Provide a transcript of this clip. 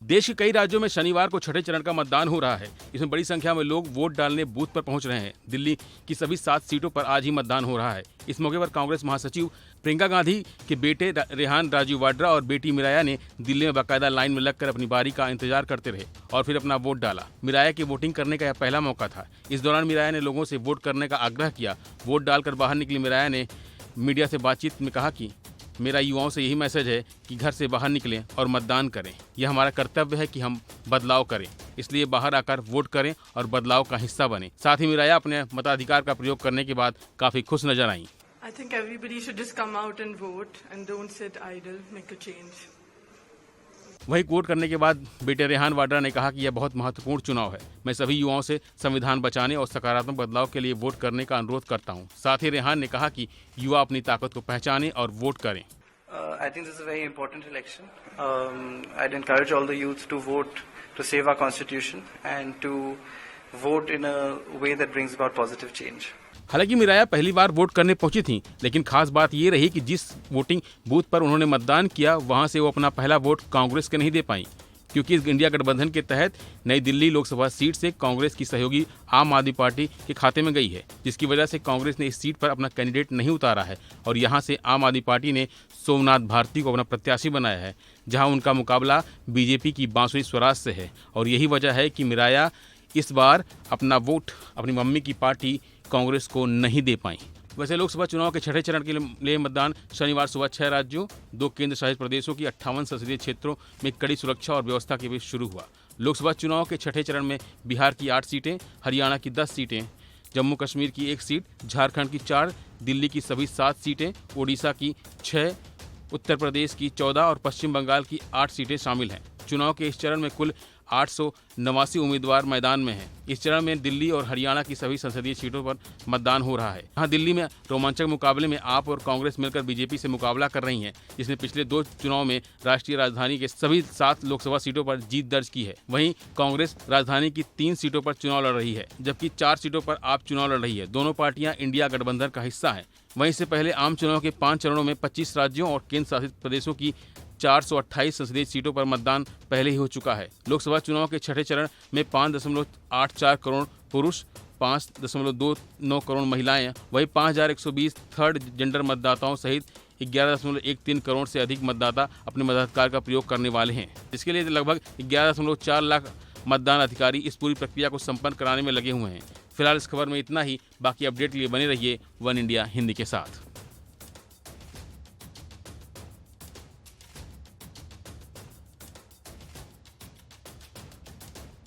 देश के कई राज्यों में शनिवार को छठे चरण का मतदान हो रहा है। इसमें बड़ी संख्या में लोग वोट डालने बूथ पर पहुंच रहे हैं। दिल्ली की सभी 7 सीटों पर आज ही मतदान हो रहा है। इस मौके पर कांग्रेस महासचिव प्रियंका गांधी के बेटे रेहान राजीव वाड्रा और बेटी मिराया ने दिल्ली में बाकायदा लाइन में लगकर अपनी बारी का इंतजार करते रहे और फिर अपना वोट डाला। मिराया की वोटिंग करने का यह पहला मौका था। इस दौरान मिराया ने लोगों से वोट करने का आग्रह किया। वोट डालकर बाहर निकली मिराया ने मीडिया से बातचीत में कहा कि मेरा युवाओं से यही मैसेज है कि घर से बाहर निकलें और मतदान करें। यह हमारा कर्तव्य है कि हम बदलाव करें, इसलिए बाहर आकर वोट करें और बदलाव का हिस्सा बने। साथ ही मिराया अपने मताधिकार का प्रयोग करने के बाद काफी खुश नजर आईं। I think everybody should just come out and vote and don't sit idle, make a change. वहीं वोट करने के बाद बेटे रेहान वाड्रा ने कहा कि यह बहुत महत्वपूर्ण चुनाव है। मैं सभी युवाओं से संविधान बचाने और सकारात्मक बदलाव के लिए वोट करने का अनुरोध करता हूं। साथ ही रेहान ने कहा कि युवा अपनी ताकत को पहचानें और वोट करें। I think this is a very important election. I'd encourage all the youth to vote to save our constitution and to vote in a way that brings about positive change. हालांकि मिराया पहली बार vote करने पहुंची थीं, लेकिन खास बात ये रही कि जिस वोटिंग बूथ पर उन्होंने मतदान किया वहां से वो अपना पहला वोट कांग्रेस के नहीं दे पाई, क्योंकि इस इंडिया गठबंधन के तहत नई दिल्ली लोकसभा सीट से कांग्रेस की सहयोगी आम आदमी पार्टी के खाते में गई है, जिसकी वजह से कांग्रेस ने इस सीट पर अपना कैंडिडेट नहीं उतारा है और यहां से आम आदमी पार्टी ने सोमनाथ भारती को अपना प्रत्याशी बनाया है, जहां उनका मुकाबला बीजेपी की बांसुरी स्वराज से है। और यही वजह है कि मिराया इस बार अपना वोट अपनी मम्मी की पार्टी कांग्रेस को नहीं दे पाई। वैसे लोकसभा चुनाव के छठे चरण के लिए मतदान शनिवार सुबह 6 राज्यों, 2 केंद्र शासित प्रदेशों की 58 संसदीय क्षेत्रों में कड़ी सुरक्षा और व्यवस्था के बीच शुरू हुआ। लोकसभा चुनाव के छठे चरण में बिहार की 8 सीटें, हरियाणा की 10 सीटें, जम्मू कश्मीर की 1 सीट, झारखंड की 4, दिल्ली की सभी 7 सीटें, ओडिशा की 6, उत्तर प्रदेश की 14 और पश्चिम बंगाल की 8 सीटें शामिल हैं। चुनाव के इस चरण में कुल 889 उम्मीदवार मैदान में हैं। इस चरण में दिल्ली और हरियाणा की सभी संसदीय सीटों पर मतदान हो रहा है। यहाँ दिल्ली में रोमांचक मुकाबले में आप और कांग्रेस मिलकर बीजेपी से मुकाबला कर रही हैं, जिसने पिछले 2 चुनाव में राष्ट्रीय राजधानी के सभी 7 लोकसभा सीटों पर जीत दर्ज की है। वहीं कांग्रेस राजधानी की 3 सीटों पर चुनाव लड़ रही है, जबकि 4 सीटों पर आप चुनाव लड़ रही है। दोनों पार्टियां इंडिया गठबंधन का हिस्सा हैं। वहीं इससे पहले आम चुनाव के 5 चरणों में 25 राज्यों और केंद्र शासित प्रदेशों की 428 संसदीय सीटों पर मतदान पहले ही हो चुका है। लोकसभा चुनाव के छठे चरण में 5.84 करोड़ पुरुष, 5.29 करोड़ महिलाएं, वहीं 5120 थर्ड जेंडर मतदाताओं सहित 11.13 करोड़ से अधिक मतदाता अपने मताधिकार का प्रयोग करने वाले हैं। इसके लिए लगभग 11.4 लाख मतदान अधिकारी इस पूरी प्रक्रिया को संपन्न कराने में लगे हुए हैं। फिलहाल इस खबर में इतना ही। बाकी अपडेट के लिए बने रहिए वन इंडिया हिंदी के साथ।